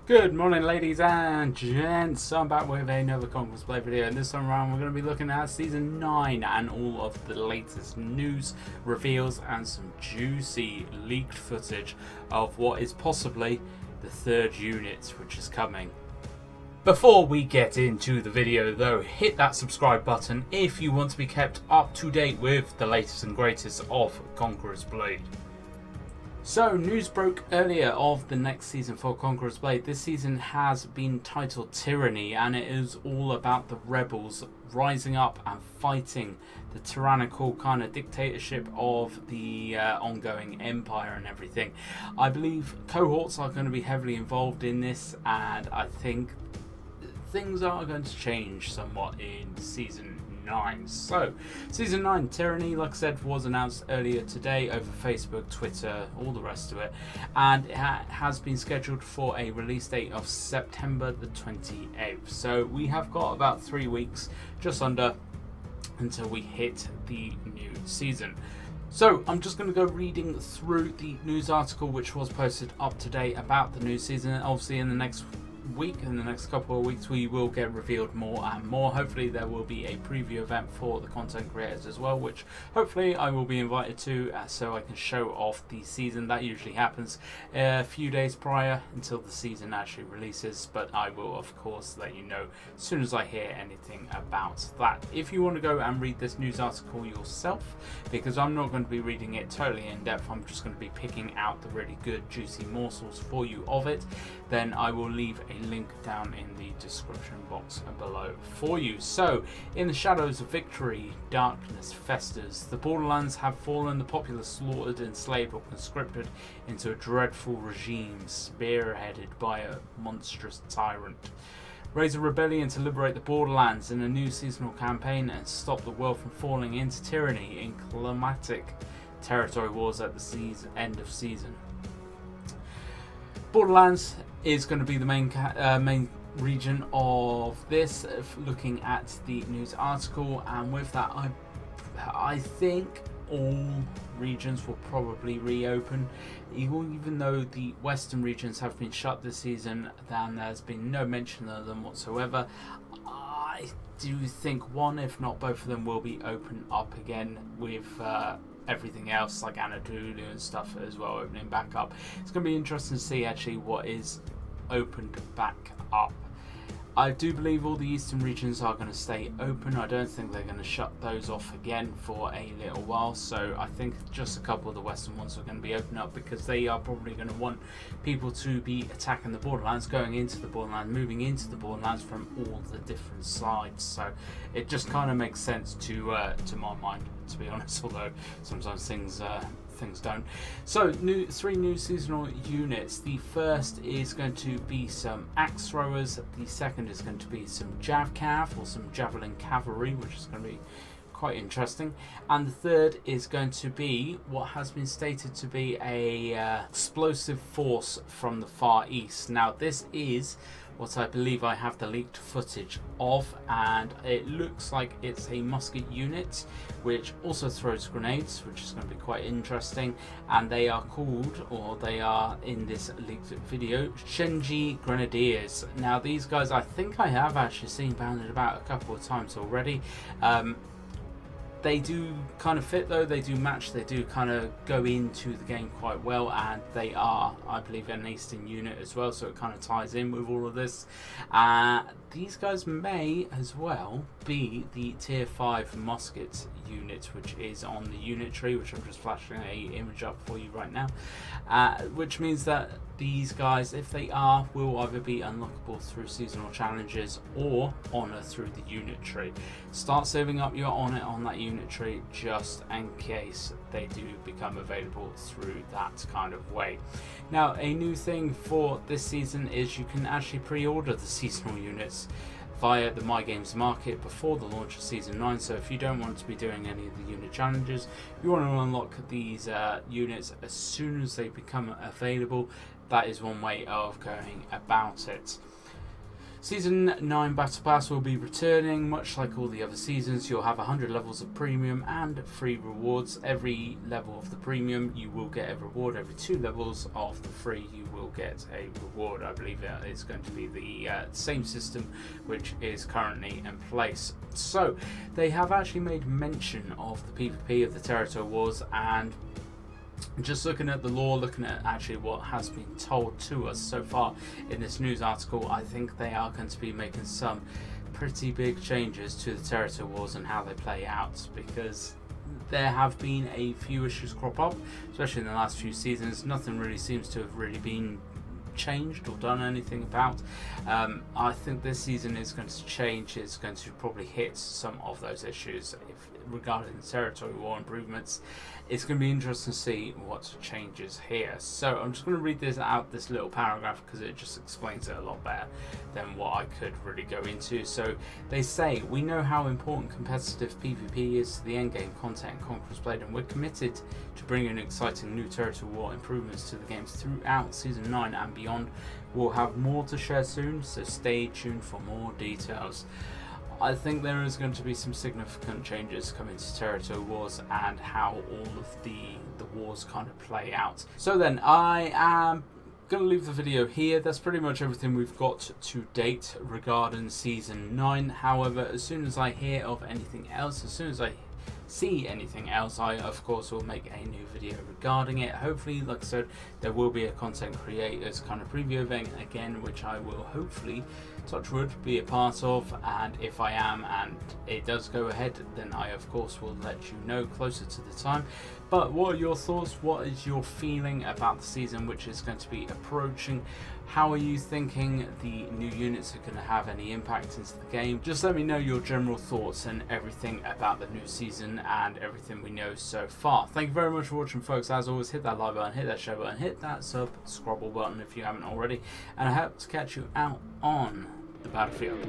Good morning, ladies and gents. So I'm back with another Conquerors Blade video, and this time around we're going to be looking at Season 9 and all of the latest news, reveals and some juicy leaked footage of what is possibly the third unit which is coming. Before we get into the video though, hit that subscribe button if you want to be kept up to date with the latest and greatest of Conquerors Blade. So, news broke earlier of the next season for Conquerors Blade. This season has been titled Tyranny, and it is all about the rebels rising up and fighting the tyrannical kind of dictatorship of the ongoing empire and everything. I believe cohorts are going to be heavily involved in this, and I think things are going to change somewhat in season 9. So, Season 9, Tyranny, like I said, was announced earlier today over Facebook, Twitter, all the rest of it, and it has been scheduled for a release date of September the 28th. So we have got about 3 weeks, just under, until we hit the new season. So I'm just going to go reading through the news article which was posted up today about the new season. Obviously in the next week, in the next couple of weeks, we will get revealed more and more. Hopefully there will be a preview event for the content creators as well, which hopefully I will be invited to, so I can show off the season. That usually happens a few days prior until the season actually releases, but I will of course let you know as soon as I hear anything about that. If you want to go and read this news article yourself, because I'm not going to be reading it totally in depth, I'm just going to be picking out the really good juicy morsels for you of it, then I will leave a link down in the description box below for you. So, in the shadows of victory, darkness festers. The borderlands have fallen, the populace slaughtered, enslaved or conscripted into a dreadful regime spearheaded by a monstrous tyrant. Raise a rebellion to liberate the borderlands in a new seasonal campaign and stop the world from falling into tyranny in climatic territory wars at the end of season. Borderlands is going to be the main region of this, looking at the news article, and with that I think all regions will probably reopen, even though the western regions have been shut this season. Then there's been no mention of them whatsoever. I do think one, if not both of them, will be open up again, with everything else like Anadolu and stuff as well opening back up. It's going to be interesting to see actually what is opened back up. I do believe all the eastern regions are going to stay open. I don't think they're going to shut those off again for a little while, so I think just a couple of the western ones are going to be open up, because they are probably going to want people to be attacking the borderlands, going into the borderlands, moving into the borderlands from all the different sides. So it just kind of makes sense to my mind, to be honest, although sometimes things don't. So, three new seasonal units. The first is going to be some axe throwers. The second is going to be some javcav, or some javelin cavalry, which is going to be quite interesting. And the third is going to be what has been stated to be a explosive force from the Far East. Now, this is what I believe I have the leaked footage of, and it looks like it's a musket unit which also throws grenades, which is going to be quite interesting. And they are called, or they are in this leaked video, Shenji Grenadiers. Now these guys I think I have actually seen banded about a couple of times already. They do kind of fit though, they do match, they do kind of go into the game quite well, and they are, I believe, an eastern unit as well, so it kind of ties in with all of this. These guys may as well be the tier 5 musket unit, which is on the unit tree, which I'm just flashing a image up for you right now, which means that these guys, if they are, will either be unlockable through seasonal challenges or honor through the unit tree. Start saving up your honor on that unit tree just in case they do become available through that kind of way. Now, a new thing for this season is you can actually pre-order the seasonal units via the My Games Market before the launch of Season 9. So if you don't want to be doing any of the unit challenges, you want to unlock these units as soon as they become available, that is one way of going about it. Season 9 Battle Pass will be returning, much like all the other seasons. You'll have 100 levels of premium and free rewards. Every level of the premium you will get a reward. Every 2 levels of the free you will get a reward. I believe it is going to be the same system which is currently in place. So they have actually made mention of the PvP of the Territory Wars, and just looking at the lore, looking at actually what has been told to us so far in this news article, I think they are going to be making some pretty big changes to the Territory Wars and how they play out, because there have been a few issues crop up, especially in the last few seasons. Nothing really seems to have really been changed or done anything about. I think this season is going to change. It's going to probably hit some of those issues regarding the Territory War improvements. It's going to be interesting to see what changes here. So I'm just going to read this little paragraph, because it just explains it a lot better than what I could really go into. So they say, we know how important competitive PvP is to the endgame content in Conquerors Blade, and we're committed to bringing exciting new Territory War improvements to the games throughout Season 9 and beyond. We'll have more to share soon, so stay tuned for more details. I think there is going to be some significant changes coming to Territory Wars and how all of the wars kind of play out. So then, I am going to leave the video here. That's pretty much everything we've got to date regarding Season 9. However, as soon as I hear of anything else, as soon as I see anything else, I of course will make a new video regarding it. Hopefully, like I said, there will be a content creators kind of preview event again, which I will hopefully, touch wood, be a part of, and if I am and it does go ahead, then I of course will let you know closer to the time. But what are your thoughts? What is your feeling about the season which is going to be approaching? How are you thinking the new units are going to have any impact into the game? Just let me know your general thoughts and everything about the new season and everything we know so far. Thank you very much for watching, folks. As always, hit that like button, hit that share button, hit that subscribe button if you haven't already, and I hope to catch you out on the battlefield.